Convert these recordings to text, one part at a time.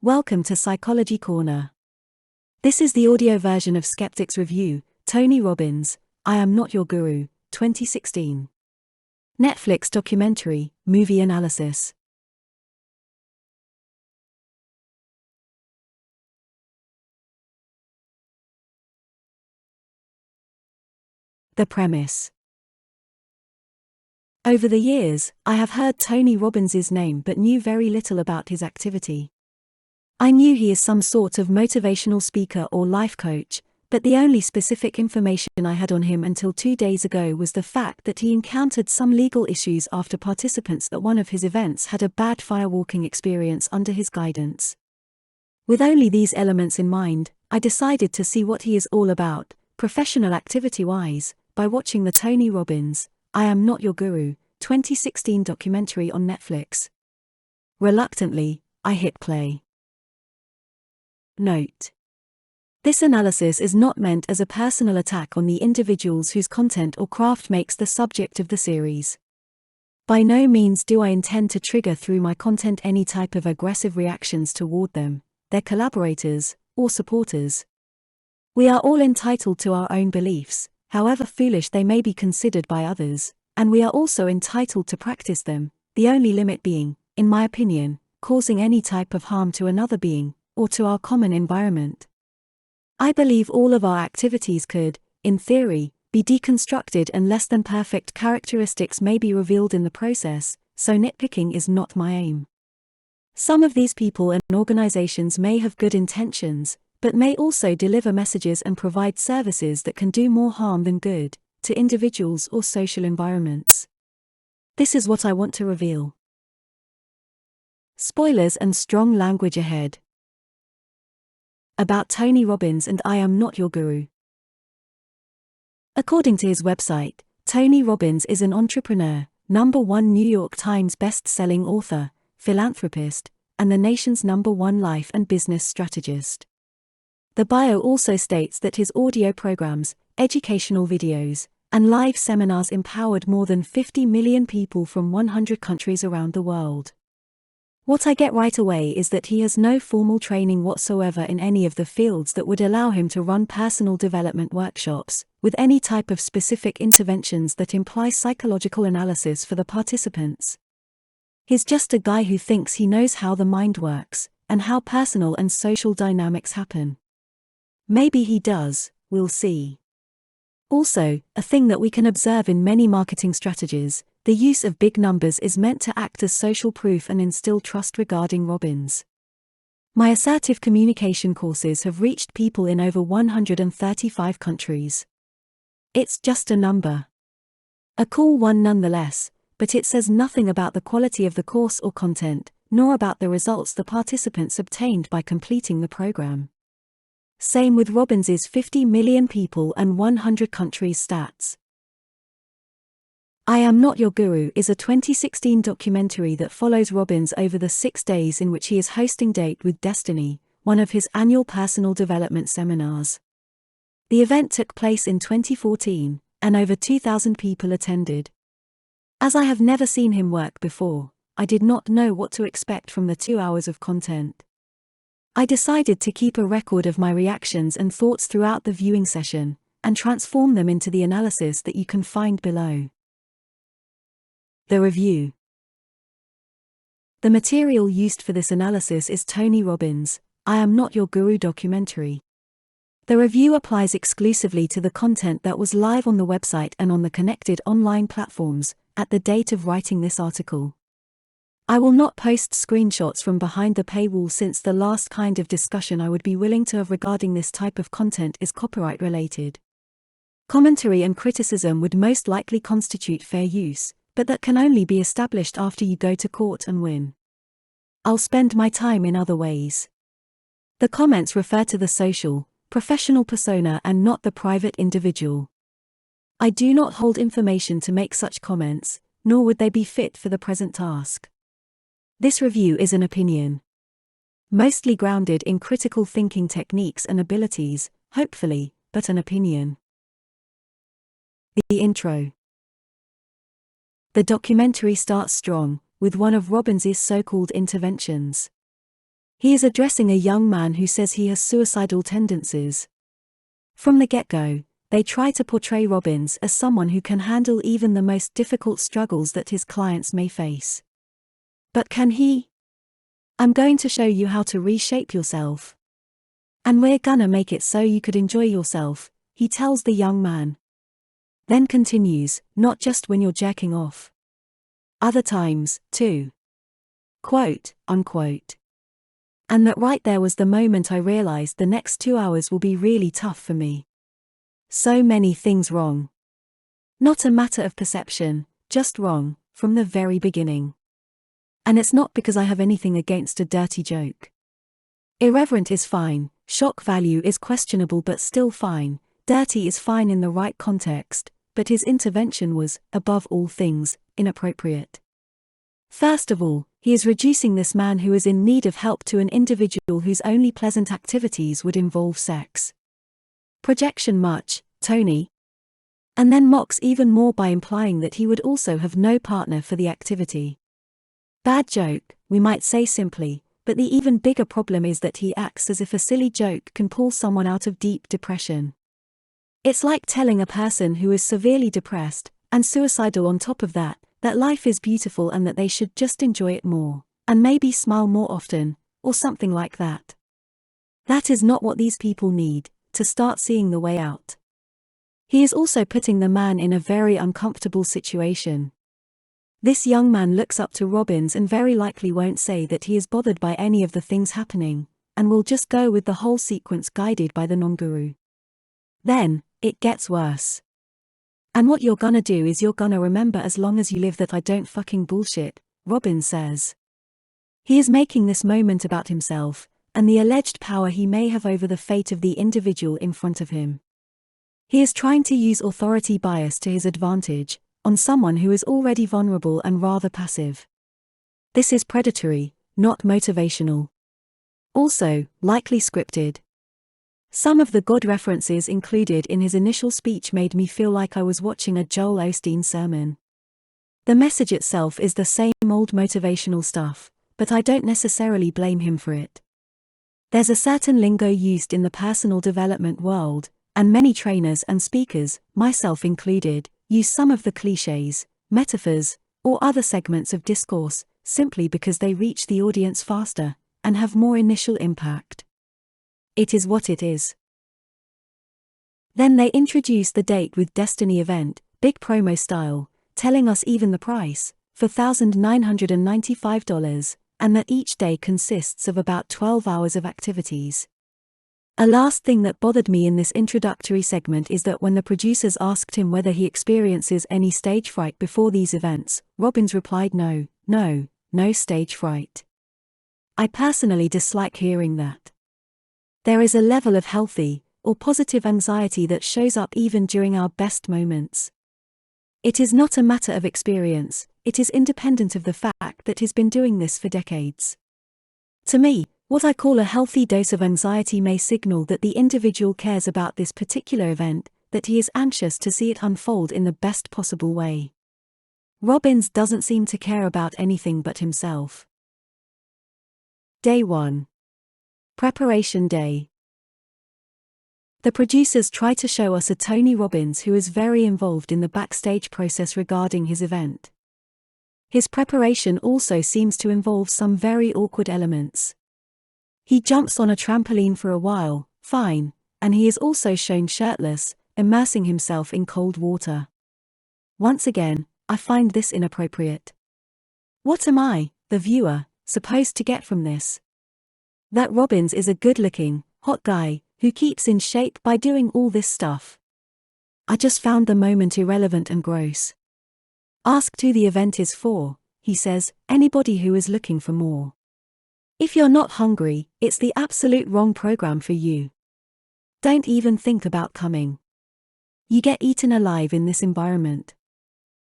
Welcome to Psychology Corner. This is the audio version of Skeptic's review, Tony Robbins, I Am Not Your Guru, 2016. Netflix documentary, movie analysis. The premise. Over the years, I have heard Tony Robbins' name but knew very little about his activity. I knew he is some sort of motivational speaker or life coach, but the only specific information I had on him until 2 days ago was the fact that he encountered some legal issues after participants at one of his events had a bad firewalking experience under his guidance. With only these elements in mind, I decided to see what he is all about, professional activity-wise, by watching the Tony Robbins, I Am Not Your Guru, 2016 documentary on Netflix. Reluctantly, I hit play. Note: this analysis is not meant as a personal attack on the individuals whose content or craft makes the subject of the series. By no means do I intend to trigger through my content any type of aggressive reactions toward them, their collaborators, or supporters. We are all entitled to our own beliefs, however foolish they may be considered by others, and we are also entitled to practice them, the only limit being, in my opinion, causing any type of harm to another being, or to our common environment. I believe all of our activities could, in theory, be deconstructed and less than perfect characteristics may be revealed in the process, so nitpicking is not my aim. Some of these people and organizations may have good intentions, but may also deliver messages and provide services that can do more harm than good, to individuals or social environments. This is what I want to reveal. Spoilers and strong language ahead. About Tony Robbins and I Am Not Your Guru. According to his website, Tony Robbins is an entrepreneur, #1 New York Times best-selling author, philanthropist, and the nation's #1 life and business strategist. The bio also states that his audio programs, educational videos, and live seminars empowered more than 50 million people from 100 countries around the world. What I get right away is that he has no formal training whatsoever in any of the fields that would allow him to run personal development workshops, with any type of specific interventions that imply psychological analysis for the participants. He's just a guy who thinks he knows how the mind works, and how personal and social dynamics happen. Maybe he does, we'll see. Also, a thing that we can observe in many marketing strategies, the use of big numbers is meant to act as social proof and instill trust regarding Robbins. My assertive communication courses have reached people in over 135 countries. It's just a number. A cool one nonetheless, but it says nothing about the quality of the course or content, nor about the results the participants obtained by completing the program. Same with Robbins's 50 million people and 100 countries stats. I Am Not Your Guru is a 2016 documentary that follows Robbins over the 6 days in which he is hosting Date with Destiny, one of his annual personal development seminars. The event took place in 2014, and over 2,000 people attended. As I have never seen him work before, I did not know what to expect from the 2 hours of content. I decided to keep a record of my reactions and thoughts throughout the viewing session, and transform them into the analysis that you can find below. The review. The material used for this analysis is Tony Robbins' I Am Not Your Guru documentary. The review applies exclusively to the content that was live on the website and on the connected online platforms, at the date of writing this article. I will not post screenshots from behind the paywall since the last kind of discussion I would be willing to have regarding this type of content is copyright related. Commentary and criticism would most likely constitute fair use, but that can only be established after you go to court and win. I'll spend my time in other ways. The comments refer to the social, professional persona and not the private individual. I do not hold information to make such comments, nor would they be fit for the present task. This review is an opinion. Mostly grounded in critical thinking techniques and abilities, hopefully, but an opinion. The intro. The documentary starts strong, with one of Robbins's so-called interventions. He is addressing a young man who says he has suicidal tendencies. From the get-go, they try to portray Robbins as someone who can handle even the most difficult struggles that his clients may face. But can he? I'm going to show you how to reshape yourself. And we're gonna make it so you could enjoy yourself, he tells the young man. Then continues, not just when you're jacking off. Other times, too. Quote, unquote. And that right there was the moment I realized the next 2 hours will be really tough for me. So many things wrong. Not a matter of perception, just wrong, from the very beginning. And it's not because I have anything against a dirty joke. Irreverent is fine, shock value is questionable but still fine, dirty is fine in the right context, but his intervention was, above all things, inappropriate. First of all, he is reducing this man who is in need of help to an individual whose only pleasant activities would involve sex. Projection much, Tony. And then mocks even more by implying that he would also have no partner for the activity. Bad joke, we might say simply, but the even bigger problem is that he acts as if a silly joke can pull someone out of deep depression. It's like telling a person who is severely depressed, and suicidal on top of that life is beautiful and that they should just enjoy it more, and maybe smile more often, or something like that. That is not what these people need, to start seeing the way out. He is also putting the man in a very uncomfortable situation. This young man looks up to Robbins and very likely won't say that he is bothered by any of the things happening, and will just go with the whole sequence guided by the non-guru. Then, it gets worse. And what you're gonna do is you're gonna remember as long as you live that I don't fucking bullshit, Robbins says. He is making this moment about himself, and the alleged power he may have over the fate of the individual in front of him. He is trying to use authority bias to his advantage, on someone who is already vulnerable and rather passive. This is predatory, not motivational. Also, likely scripted. Some of the God references included in his initial speech made me feel like I was watching a Joel Osteen sermon. The message itself is the same old motivational stuff, but I don't necessarily blame him for it. There's a certain lingo used in the personal development world, and many trainers and speakers, myself included, use some of the cliches, metaphors, or other segments of discourse, simply because they reach the audience faster, and have more initial impact. It is what it is. Then they introduce the Date with Destiny event, big promo style, telling us even the price, for $1,995, and that each day consists of about 12 hours of activities. A last thing that bothered me in this introductory segment is that when the producers asked him whether he experiences any stage fright before these events, Robbins replied no stage fright. I personally dislike hearing that. There is a level of healthy, or positive anxiety that shows up even during our best moments. It is not a matter of experience, it is independent of the fact that he's been doing this for decades. To me, what I call a healthy dose of anxiety may signal that the individual cares about this particular event, that he is anxious to see it unfold in the best possible way. Robbins doesn't seem to care about anything but himself. Day 1. Preparation Day. The producers try to show us a Tony Robbins who is very involved in the backstage process regarding his event. His preparation also seems to involve some very awkward elements. He jumps on a trampoline for a while, fine, and he is also shown shirtless, immersing himself in cold water. Once again, I find this inappropriate. What am I, the viewer, supposed to get from this? That Robbins is a good-looking, hot guy, who keeps in shape by doing all this stuff. I just found the moment irrelevant and gross. Asked who the event is for, he says, anybody who is looking for more. If you're not hungry, it's the absolute wrong program for you. Don't even think about coming. You get eaten alive in this environment.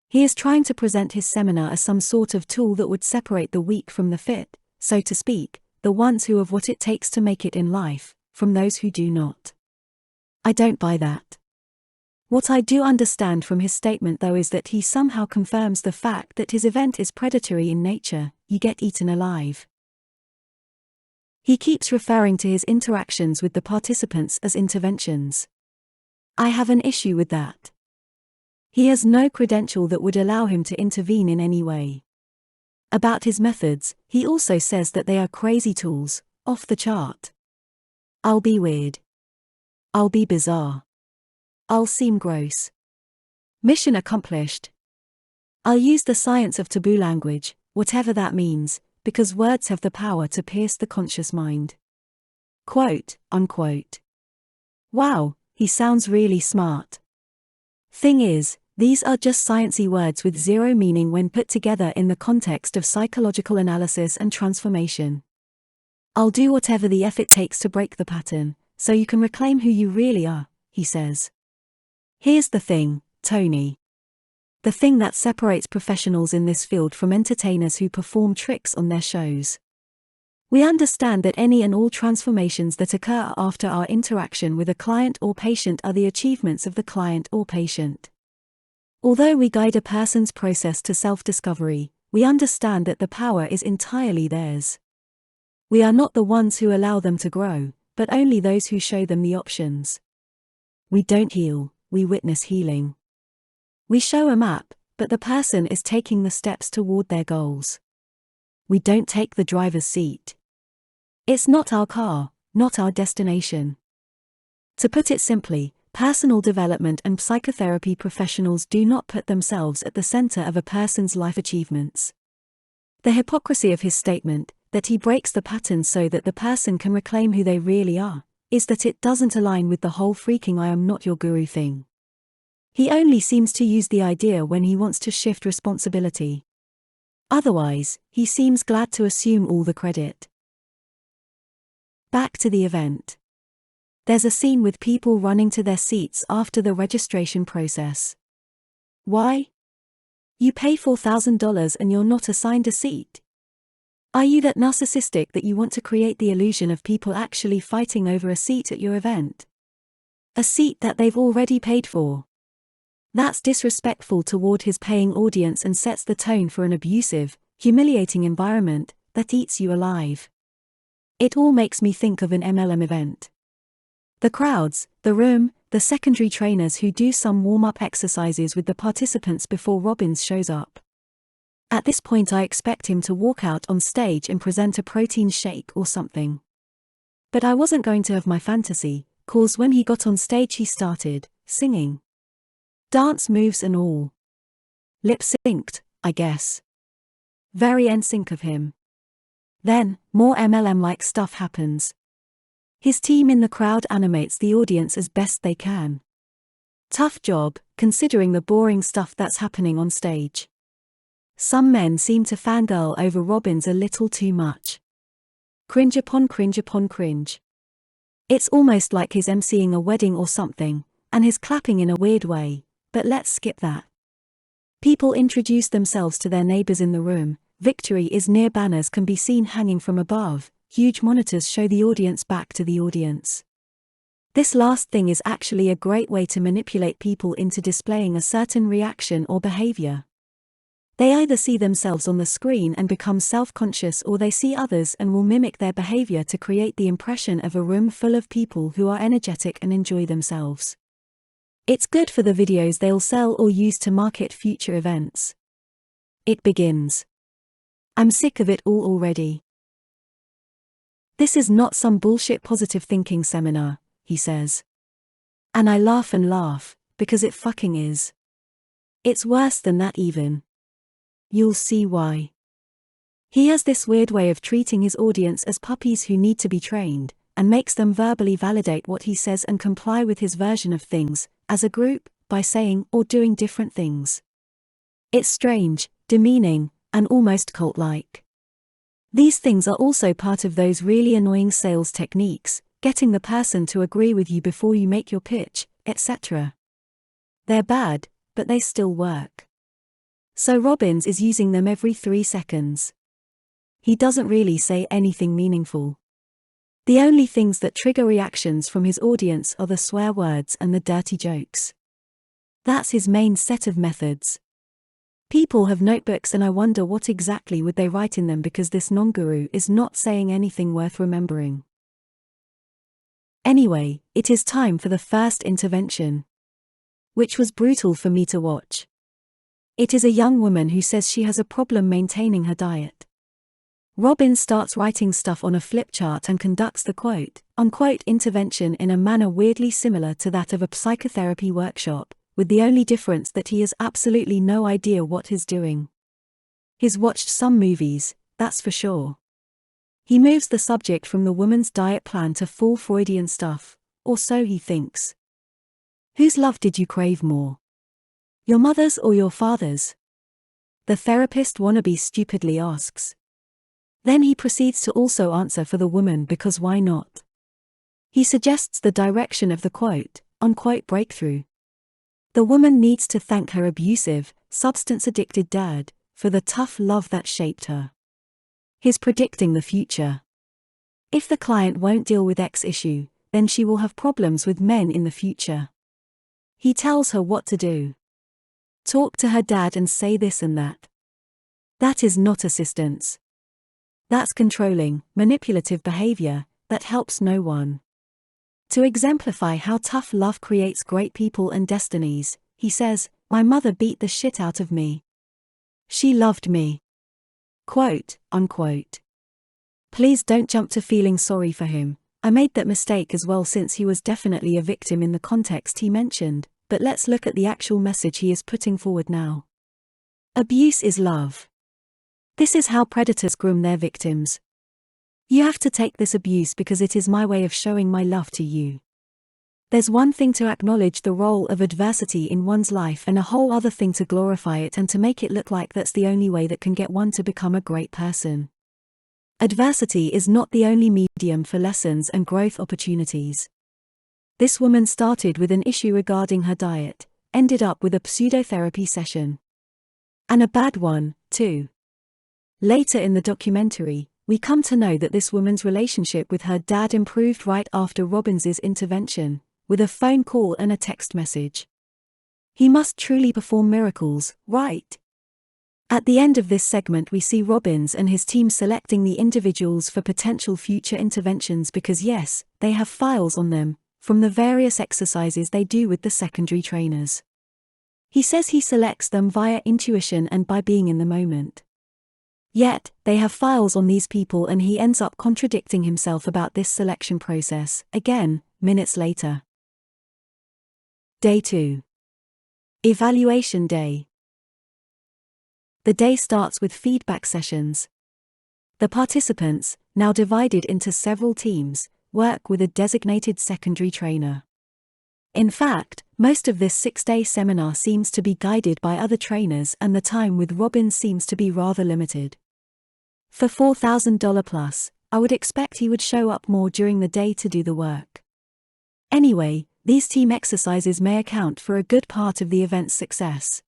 He is trying to present his seminar as some sort of tool that would separate the weak from the fit, so to speak, the ones who have what it takes to make it in life, from those who do not. I don't buy that. What I do understand from his statement though is that he somehow confirms the fact that his event is predatory in nature, you get eaten alive. He keeps referring to his interactions with the participants as interventions. I have an issue with that. He has no credential that would allow him to intervene in any way. About his methods, he also says that they are crazy tools, off the chart. I'll be weird. I'll be bizarre. I'll seem gross. Mission accomplished. I'll use the science of taboo language, whatever that means, because words have the power to pierce the conscious mind. Quote, unquote. Wow, he sounds really smart. Thing is, these are just sciencey words with zero meaning when put together in the context of psychological analysis and transformation. I'll do whatever the effort takes to break the pattern, so you can reclaim who you really are, he says. Here's the thing, Tony. The thing that separates professionals in this field from entertainers who perform tricks on their shows. We understand that any and all transformations that occur after our interaction with a client or patient are the achievements of the client or patient. Although we guide a person's process to self-discovery, we understand that the power is entirely theirs. We are not the ones who allow them to grow, but only those who show them the options. We don't heal, we witness healing. We show a map, but the person is taking the steps toward their goals. We don't take the driver's seat. It's not our car, not our destination. To put it simply, personal development and psychotherapy professionals do not put themselves at the center of a person's life achievements. The hypocrisy of his statement, that he breaks the pattern so that the person can reclaim who they really are, is that it doesn't align with the whole freaking I am not your guru thing. He only seems to use the idea when he wants to shift responsibility. Otherwise, he seems glad to assume all the credit. Back to the event. There's a scene with people running to their seats after the registration process. Why? You pay $4,000 and you're not assigned a seat. Are you that narcissistic that you want to create the illusion of people actually fighting over a seat at your event? A seat that they've already paid for. That's disrespectful toward his paying audience and sets the tone for an abusive, humiliating environment that eats you alive. It all makes me think of an MLM event. The crowds, the room, the secondary trainers who do some warm-up exercises with the participants before Robbins shows up. At this point I expect him to walk out on stage and present a protein shake or something. But I wasn't going to have my fantasy, 'cause when he got on stage he started singing. Dance moves and all. Lip-synced, I guess. Very NSYNC of him. Then, more MLM-like stuff happens. His team in the crowd animates the audience as best they can. Tough job, considering the boring stuff that's happening on stage. Some men seem to fangirl over Robbins a little too much. Cringe upon cringe upon cringe. It's almost like he's emceeing a wedding or something, and he's clapping in a weird way, but let's skip that. People introduce themselves to their neighbors in the room. Victory is near banners can be seen hanging from above. Huge monitors show the audience back to the audience. This last thing is actually a great way to manipulate people into displaying a certain reaction or behavior. They either see themselves on the screen and become self-conscious, or they see others and will mimic their behavior to create the impression of a room full of people who are energetic and enjoy themselves. It's good for the videos they'll sell or use to market future events. It begins. I'm sick of it all already. This is not some bullshit positive thinking seminar, he says. And I laugh, because it fucking is. It's worse than that even. You'll see why. He has this weird way of treating his audience as puppies who need to be trained, and makes them verbally validate what he says and comply with his version of things, as a group, by saying or doing different things. It's strange, demeaning, and almost cult-like. These things are also part of those really annoying sales techniques, getting the person to agree with you before you make your pitch, etc. They're bad, but they still work. So Robbins is using them every 3 seconds. He doesn't really say anything meaningful. The only things that trigger reactions from his audience are the swear words and the dirty jokes. That's his main set of methods. People have notebooks and I wonder what exactly would they write in them because this non-guru is not saying anything worth remembering. Anyway, it is time for the first intervention, which was brutal for me to watch. It is a young woman who says she has a problem maintaining her diet. Robbins starts writing stuff on a flip chart and conducts the quote-unquote intervention in a manner weirdly similar to that of a psychotherapy workshop, with the only difference that he has absolutely no idea what he's doing. He's watched some movies, that's for sure. He moves the subject from the woman's diet plan to full Freudian stuff, or so he thinks. Whose love did you crave more? Your mother's or your father's? The therapist wannabe stupidly asks. Then he proceeds to also answer for the woman because why not? He suggests the direction of the quote-unquote breakthrough. The woman needs to thank her abusive, substance-addicted dad for the tough love that shaped her. He's predicting the future. If the client won't deal with X issue, then she will have problems with men in the future. He tells her what to do. Talk to her dad and say this and that. That is not assistance. That's controlling, manipulative behavior that helps no one. To exemplify how tough love creates great people and destinies, he says, "My mother beat the shit out of me. She loved me." Quote, unquote. Please don't jump to feeling sorry for him. I made that mistake as well since he was definitely a victim in the context he mentioned, but let's look at the actual message he is putting forward now. Abuse is love. This is how predators groom their victims. You have to take this abuse because it is my way of showing my love to you. There's one thing to acknowledge the role of adversity in one's life and a whole other thing to glorify it and to make it look like that's the only way that can get one to become a great person. Adversity is not the only medium for lessons and growth opportunities. This woman started with an issue regarding her diet, ended up with a pseudotherapy session. And a bad one, too. Later in the documentary, we come to know that this woman's relationship with her dad improved right after Robbins's intervention, with a phone call and a text message. He must truly perform miracles, right? At the end of this segment we see Robbins and his team selecting the individuals for potential future interventions because yes, they have files on them, from the various exercises they do with the secondary trainers. He says he selects them via intuition and by being in the moment. Yet, they have files on these people and he ends up contradicting himself about this selection process, again, minutes later. Day 2. Evaluation Day. The day starts with feedback sessions. The participants, now divided into several teams, work with a designated secondary trainer. In fact, most of this 6-day seminar seems to be guided by other trainers and the time with Robbins seems to be rather limited. For $4,000 plus, I would expect he would show up more during the day to do the work. Anyway, these team exercises may account for a good part of the event's success.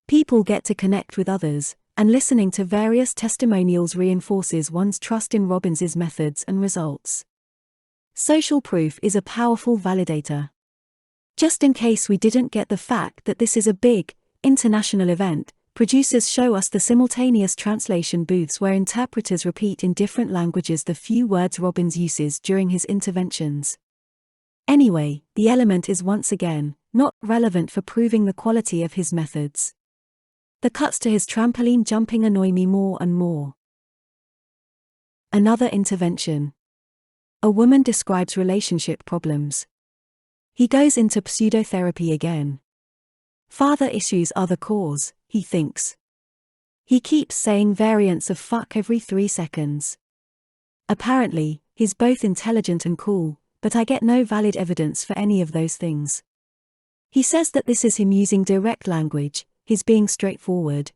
People get to connect with others, and listening to various testimonials reinforces one's trust in Robbins's methods and results. Social proof is a powerful validator. Just in case we didn't get the fact that this is a big, international event, producers show us the simultaneous translation booths where interpreters repeat in different languages the few words Robbins uses during his interventions. Anyway, the element is once again not relevant for proving the quality of his methods. The cuts to his trampoline jumping annoy me more and more. Another intervention. A woman describes relationship problems. He goes into pseudotherapy again. Father issues are the cause, he thinks. He keeps saying variants of fuck every 3 seconds. Apparently, he's both intelligent and cool, but I get no valid evidence for any of those things. He says that this is him using direct language, he's being straightforward.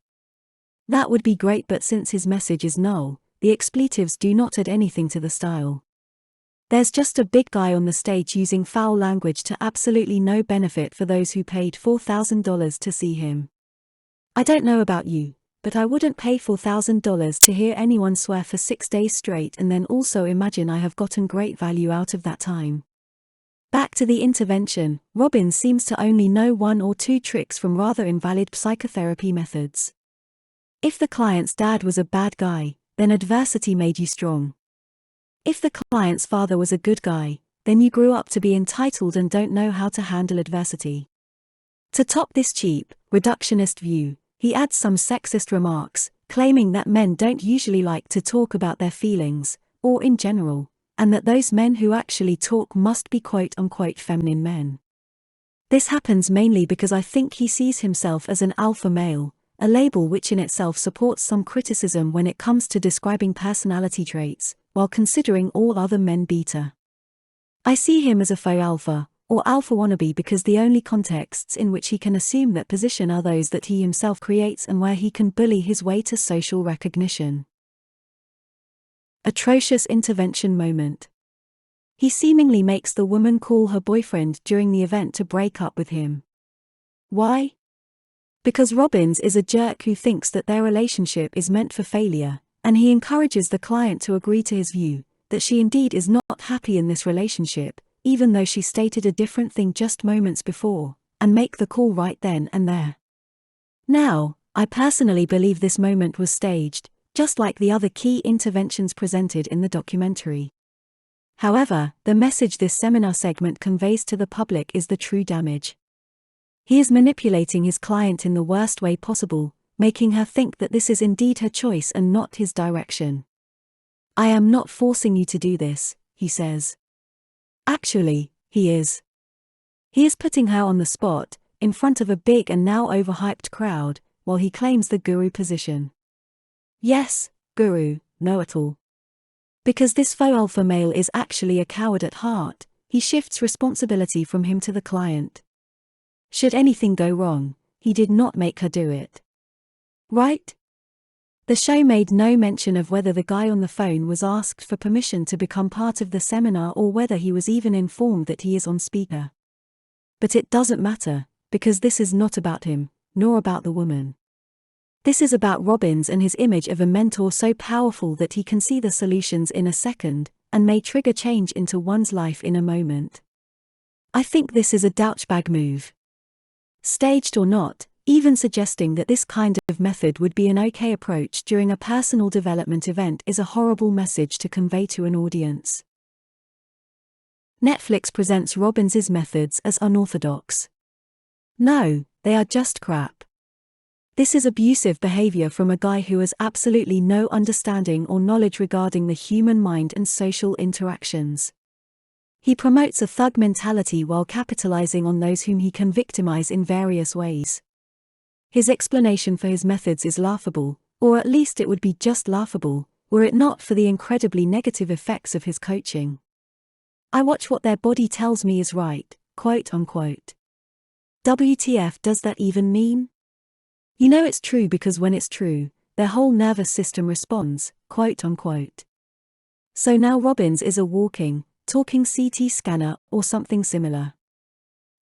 That would be great, but since his message is null, the expletives do not add anything to the style. There's just a big guy on the stage using foul language to absolutely no benefit for those who paid $4,000 to see him. I don't know about you, but I wouldn't pay $4,000 to hear anyone swear for 6 days straight and then also imagine I have gotten great value out of that time. Back to the intervention, Robbins seems to only know 1 or 2 tricks from rather invalid psychotherapy methods. If the client's dad was a bad guy, then adversity made you strong. If the client's father was a good guy, then you grew up to be entitled and don't know how to handle adversity. To top this cheap, reductionist view, he adds some sexist remarks, claiming that men don't usually like to talk about their feelings, or in general, and that those men who actually talk must be quote-unquote feminine men. This happens mainly because I think he sees himself as an alpha male, a label which in itself supports some criticism when it comes to describing personality traits, while considering all other men beta. I see him as a faux alpha, or alpha wannabe, because the only contexts in which he can assume that position are those that he himself creates and where he can bully his way to social recognition. Atrocious intervention moment. He seemingly makes the woman call her boyfriend during the event to break up with him. Why? Because Robbins is a jerk who thinks that their relationship is meant for failure, and he encourages the client to agree to his view, that she indeed is not happy in this relationship, even though she stated a different thing just moments before, and make the call right then and there. Now, I personally believe this moment was staged, just like the other key interventions presented in the documentary. However, the message this seminar segment conveys to the public is the true damage. He is manipulating his client in the worst way possible, making her think that this is indeed her choice and not his direction. "I am not forcing you to do this," he says. Actually, he is. He is putting her on the spot, in front of a big and now overhyped crowd, while he claims the guru position. Yes, guru, know-it-all. Because this faux alpha male is actually a coward at heart, he shifts responsibility from him to the client. Should anything go wrong, he did not make her do it. Right? The show made no mention of whether the guy on the phone was asked for permission to become part of the seminar or whether he was even informed that he is on speaker. But it doesn't matter, because this is not about him, nor about the woman. This is about Robbins and his image of a mentor so powerful that he can see the solutions in a second, and may trigger change into one's life in a moment. I think this is a douchebag move. Staged or not, even suggesting that this kind of method would be an okay approach during a personal development event is a horrible message to convey to an audience. Netflix presents Robbins' methods as unorthodox. No, they are just crap. This is abusive behavior from a guy who has absolutely no understanding or knowledge regarding the human mind and social interactions. He promotes a thug mentality while capitalizing on those whom he can victimize in various ways. His explanation for his methods is laughable, or at least it would be just laughable, were it not for the incredibly negative effects of his coaching. I watch what their body tells me is right, quote unquote. WTF does that even mean? You know it's true because when it's true, their whole nervous system responds, quote unquote. So now Robbins is a walking, talking CT scanner or something similar.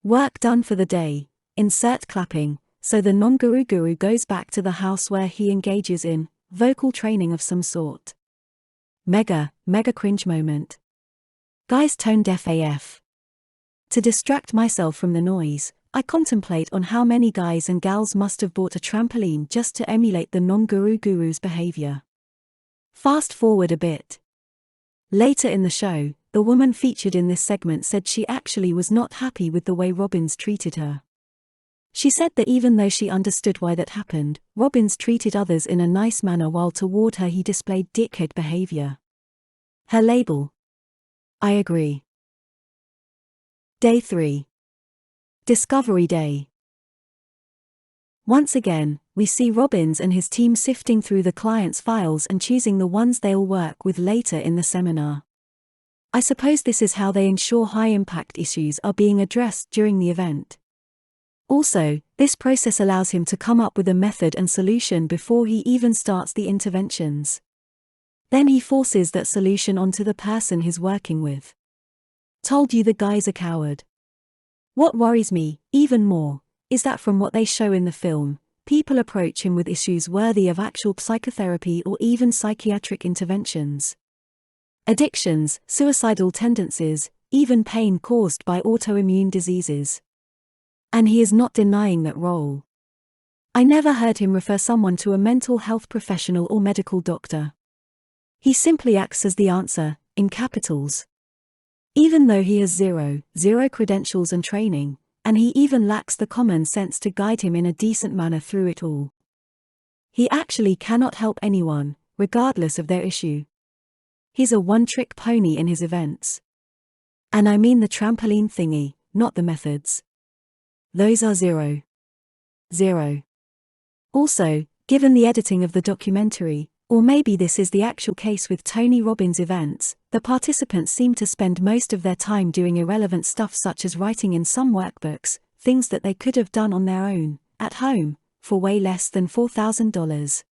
Work done for the day, insert clapping, so the non-guru guru goes back to the house where he engages in vocal training of some sort. Mega cringe moment. Guys tone deaf AF. To distract myself from the noise, I contemplate on how many guys and gals must have bought a trampoline just to emulate the non-guru guru's behavior. Fast forward a bit. Later in the show, the woman featured in this segment said she actually was not happy with the way Robbins treated her. She said that even though she understood why that happened, Robbins treated others in a nice manner while toward her he displayed dickhead behavior. Her label. I agree. Day 3. Discovery Day. Once again, we see Robbins and his team sifting through the client's files and choosing the ones they'll work with later in the seminar. I suppose this is how they ensure high-impact issues are being addressed during the event. Also, this process allows him to come up with a method and solution before he even starts the interventions. Then he forces that solution onto the person he's working with. Told you the guy's a coward. What worries me, even more, is that from what they show in the film, people approach him with issues worthy of actual psychotherapy or even psychiatric interventions. Addictions, suicidal tendencies, even pain caused by autoimmune diseases. And he is not denying that role. I never heard him refer someone to a mental health professional or medical doctor. He simply acts as the answer, in capitals. Even though he has zero credentials and training, and he even lacks the common sense to guide him in a decent manner through it all. He actually cannot help anyone, regardless of their issue. He's a one-trick pony in his events. And I mean the trampoline thingy, not the methods. Those are zero. Also, given the editing of the documentary, or maybe this is the actual case with Tony Robbins' events, the participants seem to spend most of their time doing irrelevant stuff such as writing in some workbooks, things that they could have done on their own, at home, for way less than $4,000.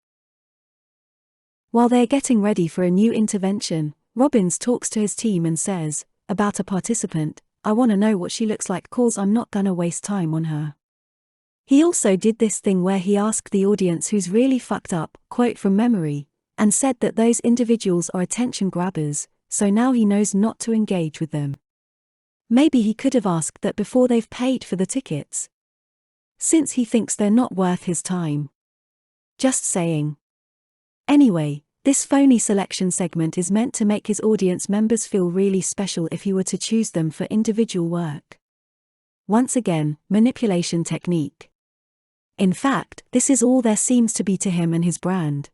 While they're getting ready for a new intervention, Robbins talks to his team and says, about a participant, I want to know what she looks like cause I'm not gonna waste time on her. He also did this thing where he asked the audience who's really fucked up, quote from memory, and said that those individuals are attention grabbers, so now he knows not to engage with them. Maybe he could have asked that before they've paid for the tickets. Since he thinks they're not worth his time. Just saying. Anyway, this phony selection segment is meant to make his audience members feel really special if he were to choose them for individual work. Once again, manipulation technique. In fact, this is all there seems to be to him and his brand.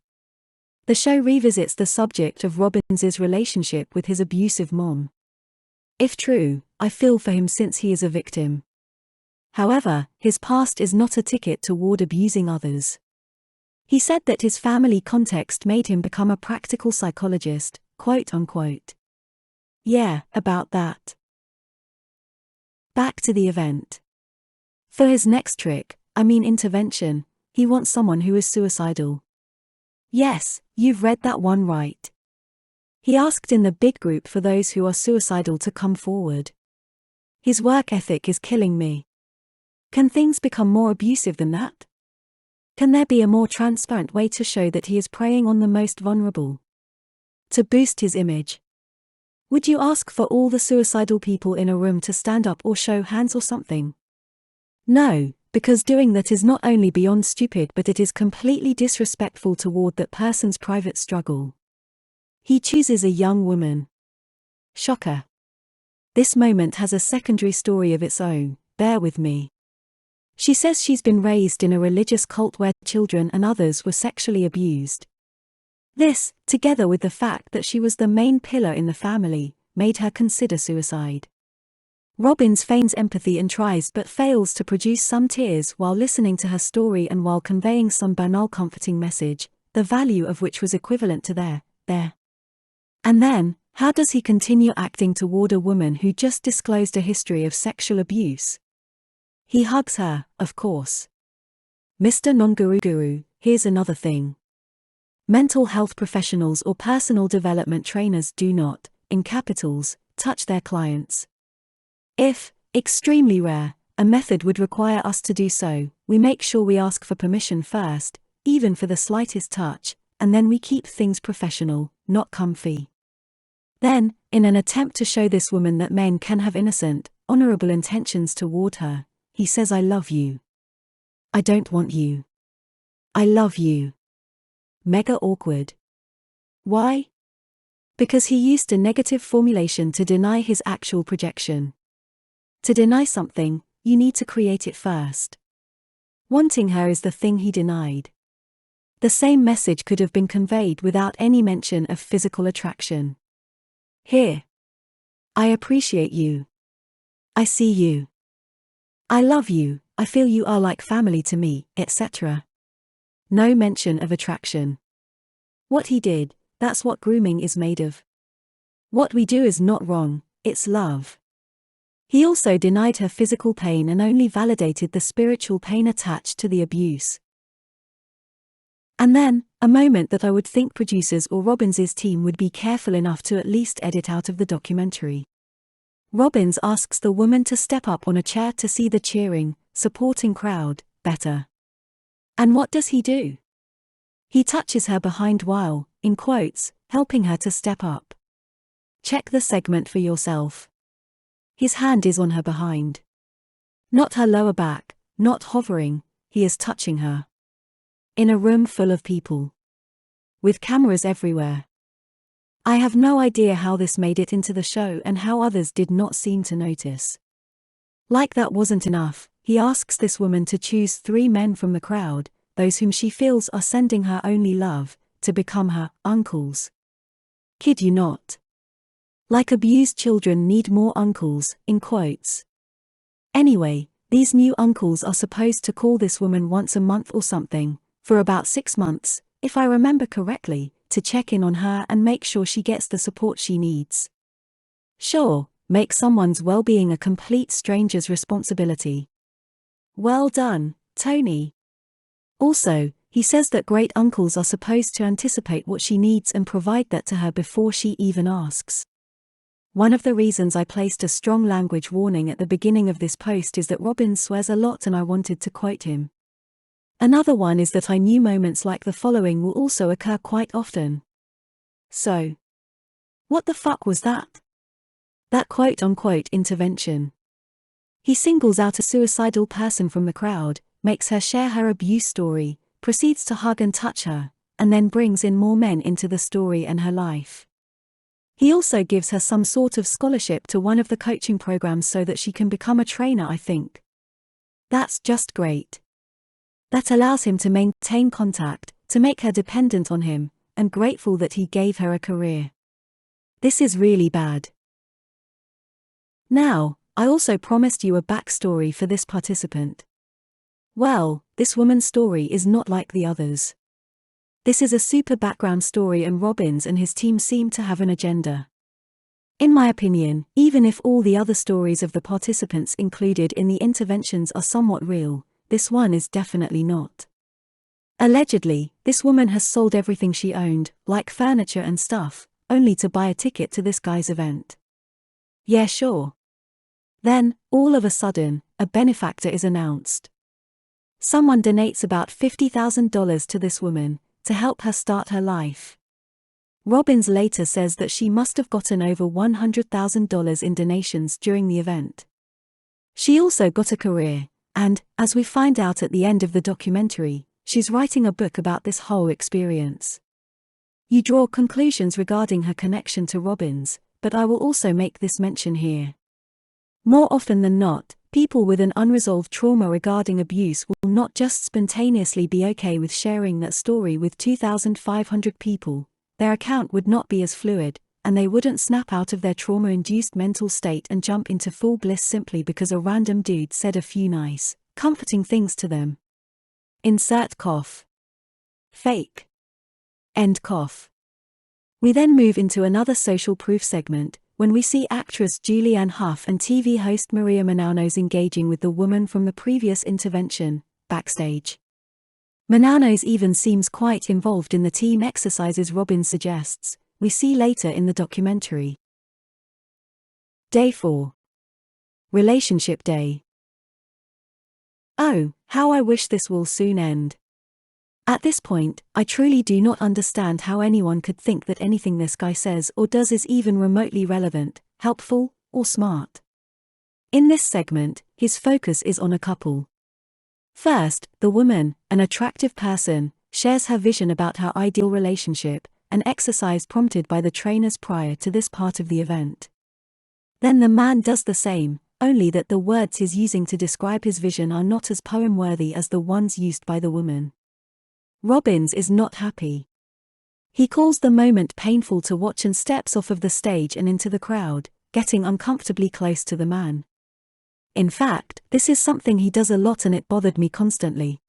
The show revisits the subject of Robbins's relationship with his abusive mom. If true, I feel for him since he is a victim. However, his past is not a ticket toward abusing others. He said that his family context made him become a practical psychologist, quote unquote. Yeah, about that. Back to the event. For his next trick, intervention, he wants someone who is suicidal. Yes, you've read that one right. He asked in the big group for those who are suicidal to come forward. His work ethic is killing me. Can things become more abusive than that? Can there be a more transparent way to show that he is preying on the most vulnerable? To boost his image. Would you ask for all the suicidal people in a room to stand up or show hands or something? No, because doing that is not only beyond stupid but it is completely disrespectful toward that person's private struggle. He chooses a young woman. Shocker. This moment has a secondary story of its own, bear with me. She says she's been raised in a religious cult where children and others were sexually abused. This, together with the fact that she was the main pillar in the family, made her consider suicide. Robbins feigns empathy and tries but fails to produce some tears while listening to her story and while conveying some banal comforting message, the value of which was equivalent to there. And then, how does he continue acting toward a woman who just disclosed a history of sexual abuse? He hugs her, of course. Mr. Non-Guru, here's another thing. Mental health professionals or personal development trainers do not, in capitals, touch their clients. If, extremely rare, a method would require us to do so, we make sure we ask for permission first, even for the slightest touch, and then we keep things professional, not comfy. Then, in an attempt to show this woman that men can have innocent, honorable intentions toward her, he says I love you. I don't want you. I love you. Mega awkward. Why? Because he used a negative formulation to deny his actual projection. To deny something, you need to create it first. Wanting her is the thing he denied. The same message could have been conveyed without any mention of physical attraction. Here. I appreciate you. I see you. I love you, I feel you are like family to me, etc. No mention of attraction. What he did, that's what grooming is made of. What we do is not wrong, it's love. He also denied her physical pain and only validated the spiritual pain attached to the abuse. And then, a moment that I would think producers or Robbins's team would be careful enough to at least edit out of the documentary. Robbins asks the woman to step up on a chair to see the cheering, supporting crowd better. And what does he do? He touches her behind while, in quotes, helping her to step up. Check the segment for yourself. His hand is on her behind. Not her lower back, not hovering, he is touching her. In a room full of people. With cameras everywhere. I have no idea how this made it into the show and how others did not seem to notice. Like that wasn't enough, he asks this woman to choose 3 men from the crowd, those whom she feels are sending her only love, to become her uncles. Kid you not. Like abused children need more uncles, in quotes. Anyway, these new uncles are supposed to call this woman once a month or something, for about 6 months, if I remember correctly, to check in on her and make sure she gets the support she needs. Sure, make someone's well-being a complete stranger's responsibility. Well done, Tony. Also, he says that great uncles are supposed to anticipate what she needs and provide that to her before she even asks. One of the reasons I placed a strong language warning at the beginning of this post is that Robbins swears a lot and I wanted to quote him. Another one is that I knew moments like the following will also occur quite often. So, what the fuck was that? That quote-unquote intervention. He singles out a suicidal person from the crowd, makes her share her abuse story, proceeds to hug and touch her, and then brings in more men into the story and her life. He also gives her some sort of scholarship to one of the coaching programs so that she can become a trainer, I think. That's just great. That allows him to maintain contact, to make her dependent on him, and grateful that he gave her a career. This is really bad. Now, I also promised you a backstory for this participant. Well, this woman's story is not like the others. This is a super background story and Robbins and his team seem to have an agenda. In my opinion, even if all the other stories of the participants included in the interventions are somewhat real, this one is definitely not. Allegedly, this woman has sold everything she owned, like furniture and stuff, only to buy a ticket to this guy's event. Yeah, sure. Then, all of a sudden, a benefactor is announced. Someone donates about $50,000 to this woman, to help her start her life. Robbins later says that she must have gotten over $100,000 in donations during the event. She also got a career, and, as we find out at the end of the documentary, she's writing a book about this whole experience. You draw conclusions regarding her connection to Robbins, but I will also make this mention here. More often than not, people with an unresolved trauma regarding abuse will not just spontaneously be okay with sharing that story with 2,500 people. Their account would not be as fluid, and they wouldn't snap out of their trauma-induced mental state and jump into full bliss simply because a random dude said a few nice, comforting things to them. Insert cough. Fake. End cough. We then move into another social proof segment, when we see actress Julianne Hough and TV host Maria Menounos engaging with the woman from the previous intervention, backstage. Menounos even seems quite involved in the team exercises Robbins suggests, we see later in the documentary. Day 4. Relationship Day. Oh, how I wish this will soon end. At this point, I truly do not understand how anyone could think that anything this guy says or does is even remotely relevant, helpful, or smart. In this segment, his focus is on a couple. First, the woman, an attractive person, shares her vision about her ideal relationship, an exercise prompted by the trainers prior to this part of the event. Then the man does the same, only that the words he's using to describe his vision are not as poem-worthy as the ones used by the woman. Robbins is not happy. He calls the moment painful to watch and steps off of the stage and into the crowd, getting uncomfortably close to the man. In fact, this is something he does a lot and it bothered me constantly.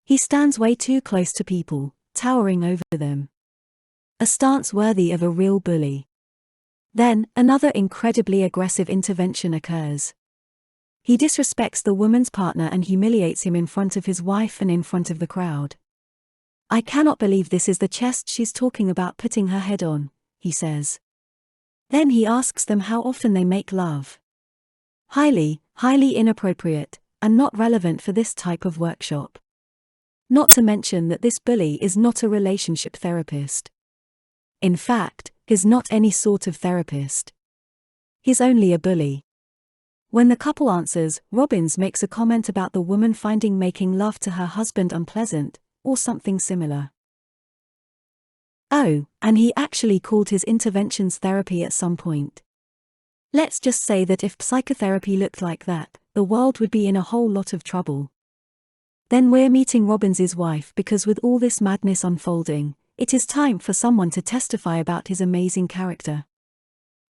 He stands way too close to people, towering over them. A stance worthy of a real bully. Then, another incredibly aggressive intervention occurs. He disrespects the woman's partner and humiliates him in front of his wife and in front of the crowd. I cannot believe this is the chest she's talking about putting her head on, he says. Then he asks them how often they make love. Highly inappropriate, and not relevant for this type of workshop. Not to mention that this bully is not a relationship therapist. In fact, he's not any sort of therapist. He's only a bully. When the couple answers, Robbins makes a comment about the woman finding making love to her husband unpleasant, or something similar. Oh, and he actually called his interventions therapy at some point. Let's just say that if psychotherapy looked like that, the world would be in a whole lot of trouble. Then we're meeting Robbins's wife because with all this madness unfolding, it is time for someone to testify about his amazing character.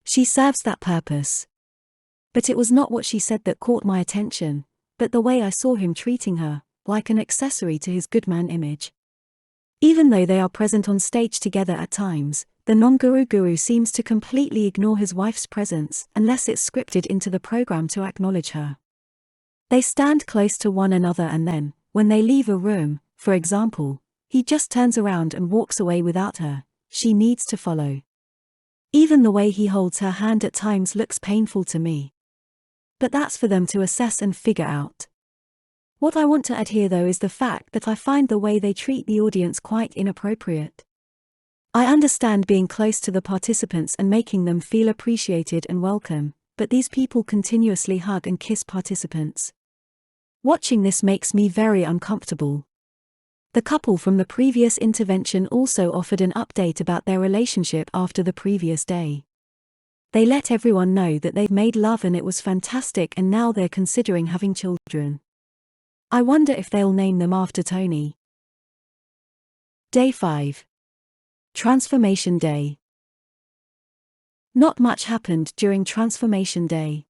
She serves that purpose. But it was not what she said that caught my attention, but the way I saw him treating her, like an accessory to his good man image. Even though they are present on stage together at times, the non-guru seems to completely ignore his wife's presence unless it's scripted into the program to acknowledge her. They stand close to one another and then, when they leave a room, for example, he just turns around and walks away without her. She needs to follow. Even the way he holds her hand at times looks painful to me. But that's for them to assess and figure out. What I want to add here though is the fact that I find the way they treat the audience quite inappropriate. I understand being close to the participants and making them feel appreciated and welcome, but these people continuously hug and kiss participants. Watching this makes me very uncomfortable. The couple from the previous intervention also offered an update about their relationship after the previous day. They let everyone know that they've made love and it was fantastic and now they're considering having children. I wonder if they'll name them after Tony. Day 5. Transformation Day. Not much happened during Transformation Day.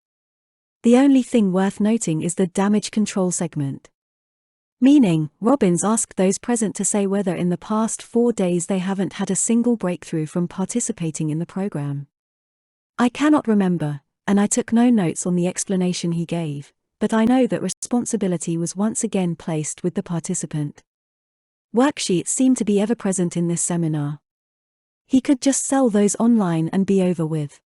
The only thing worth noting is the damage control segment. Meaning, Robbins asked those present to say whether in the past 4 days they haven't had a single breakthrough from participating in the program. I cannot remember, and I took no notes on the explanation he gave, but I know that responsibility was once again placed with the participant. Worksheets seem to be ever present in this seminar. He could just sell those online and be over with.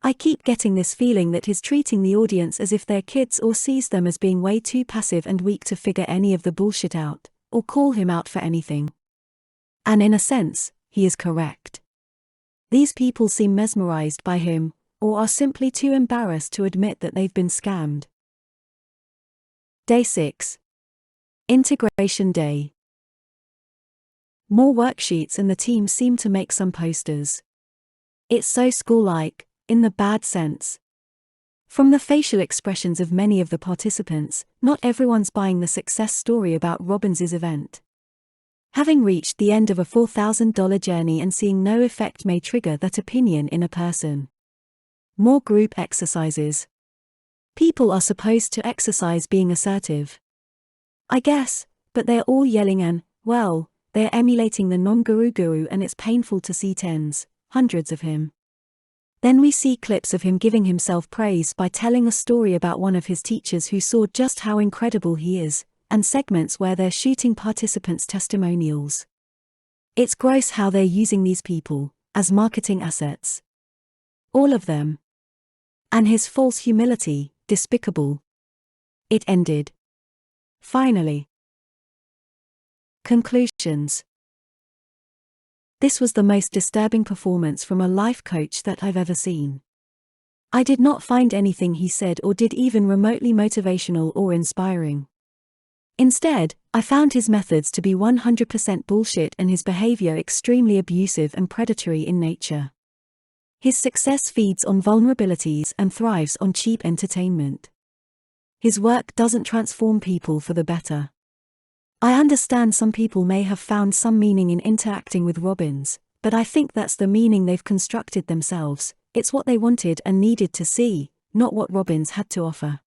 I keep getting this feeling that he's treating the audience as if they're kids or sees them as being way too passive and weak to figure any of the bullshit out, or call him out for anything. And in a sense, he is correct. These people seem mesmerized by him, or are simply too embarrassed to admit that they've been scammed. Day 6. Integration Day. More worksheets and the team seem to make some posters. It's so school-like, in the bad sense. From the facial expressions of many of the participants, not everyone's buying the success story about Robbins's event. Having reached the end of a $4,000 journey and seeing no effect may trigger that opinion in a person. More group exercises. People are supposed to exercise being assertive. I guess, but they're all yelling and, well, they're emulating the non-guru and it's painful to see hundreds of him. Then we see clips of him giving himself praise by telling a story about one of his teachers who saw just how incredible he is, and segments where they're shooting participants' testimonials. It's gross how they're using these people as marketing assets. All of them. And his false humility, despicable. It ended. Finally. Conclusions. This was the most disturbing performance from a life coach that I've ever seen. I did not find anything he said or did even remotely motivational or inspiring. Instead, I found his methods to be 100% bullshit and his behavior extremely abusive and predatory in nature. His success feeds on vulnerabilities and thrives on cheap entertainment. His work doesn't transform people for the better. I understand some people may have found some meaning in interacting with Robbins, but I think that's the meaning they've constructed themselves. It's what they wanted and needed to see, not what Robbins had to offer.